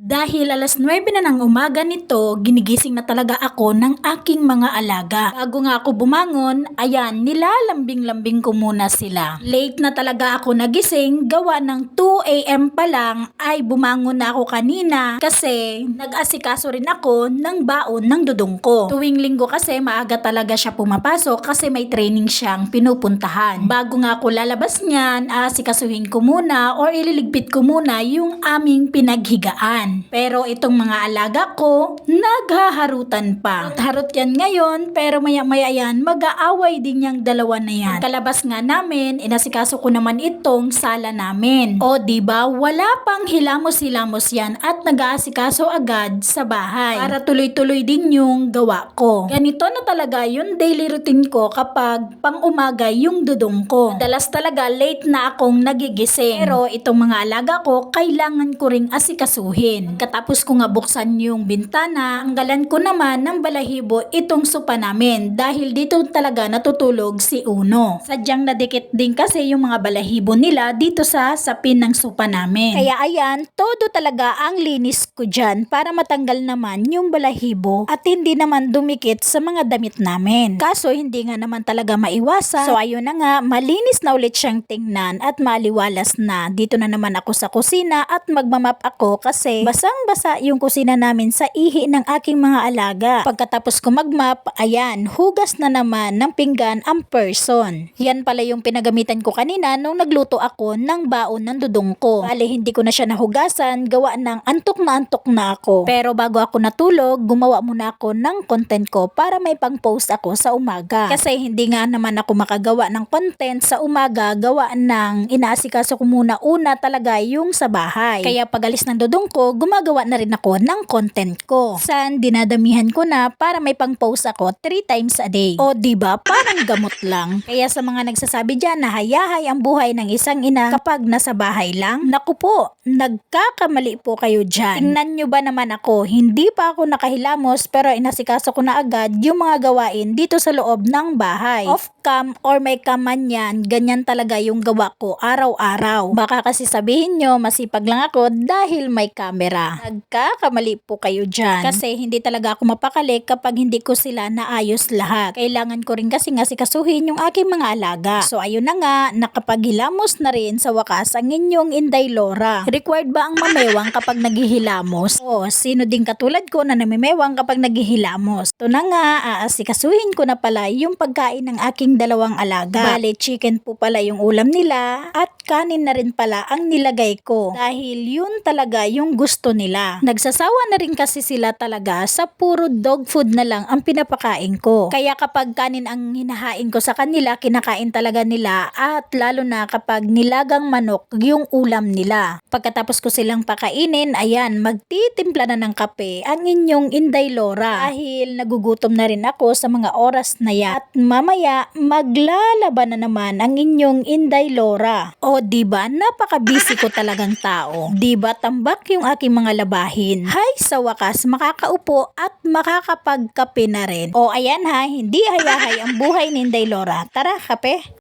Dahil alas 9 na ng umaga nito, ginigising na talaga ako ng aking mga alaga. Bago nga ako bumangon, ayan, nilalambing-lambing ko muna sila. Late na talaga ako nagising, gawa ng 2 AM pa lang ay bumangon na ako kanina kasi nag-asikaso rin ako ng baon ng dudong ko. Tuwing linggo kasi maaga talaga siya pumapasok kasi may training siyang pinupuntahan. Bago nga ako lalabas niyan, aasikasuhin ko muna or ililigpit ko muna yung aming pinaghigaan. Pero itong mga alaga ko, naghaharutan pa. Harot yan ngayon, pero maya-maya yan, mag-aaway din yung dalawa na yan. Kalabas nga namin, inasikaso ko naman itong sala namin. O diba, wala pang hilamos-hilamos yan at nag-aasikaso agad sa bahay. Para tuloy-tuloy din yung gawa ko. Ganito na talaga yung daily routine ko kapag pang umaga yung dudong ko. Madalas talaga late na akong nagigising. Pero itong mga alaga ko, kailangan ko ring asikasuhin. Katapos ko nga buksan yung bintana, anggalan ko naman ng balahibo itong sopa namin dahil dito talaga natutulog si Uno. Sadyang nadikit din kasi yung mga balahibo nila dito sa sapin ng sopa namin. Kaya ayan, todo talaga ang linis ko dyan para matanggal naman yung balahibo at hindi naman dumikit sa mga damit namin. Kaso hindi nga naman talaga maiwasan. So ayun na nga, malinis na ulit siyang tingnan at maliwalas na. Dito na naman ako sa kusina at magmamap ako kasi basang-basa yung kusina namin sa ihi ng aking mga alaga. Pagkatapos ko magmap, ayan, hugas na naman ng pinggan ang person. Yan pala yung pinagamitan ko kanina nung nagluto ako ng baon ng dudong ko. Bale, hindi ko na siya nahugasan, gawa ng antok na ako. Pero bago ako natulog, gumawa muna ako ng content ko para may pang-post ako sa umaga. Kasi hindi nga naman ako makagawa ng content sa umaga, gawa ng inaasikaso ko muna una talaga yung sa bahay. Kaya pag alis ng dudong ko, gumagawa na rin ako ng content ko. San dinadamihan ko na para may pang-post ako 3 times a day. O diba, parang gamot lang. Kaya sa mga nagsasabi dyan na hayahay ang buhay ng isang ina kapag nasa bahay lang, naku po, nagkakamali po kayo dyan. Tingnan nyo ba naman ako, hindi pa ako nakahilamos pero inasikaso ko na agad yung mga gawain dito sa loob ng bahay. Off cam or may cam man yan, ganyan talaga yung gawa ko araw-araw. Baka kasi sabihin nyo, masipag lang ako dahil may camera. Nagkakamali po kayo dyan. Kasi hindi talaga ako mapakali kapag hindi ko sila naayos lahat. Kailangan ko rin kasi nga sikasuhin yung aking mga alaga. So ayun na nga, nakapaghilamos na rin sa wakas ang inyong Inday Lora. Required ba ang mamewang kapag naghihilamos? O sino din katulad ko na namimewang kapag naghihilamos? Ito na nga, aasikasuhin ko na pala yung pagkain ng aking dalawang alaga. Bale, chicken po pala yung ulam nila at kanin na rin pala ang nilagay ko. Dahil yun talaga yung gusto nila. Nagsasawa na rin kasi sila talaga sa puro dog food na lang ang pinapakain ko. Kaya kapag kanin ang hinahain ko sa kanila, kinakain talaga nila at lalo na kapag nilagang manok yung ulam nila. Pagkatapos ko silang pakainin, ayan, magtitimpla na ng kape ang inyong Inday Lora. Dahil nagugutom na rin ako sa mga oras na yan. At mamaya, maglalaban na naman ang inyong Inday Lora. O diba, napaka-busy ko talagang tao. Diba, tambak yung aking mga labahin. Hay, sa wakas, makakaupo at makakapagkape na rin. O ayan ha, hindi hayahay ang buhay ni Inday Lora. Tara, kape!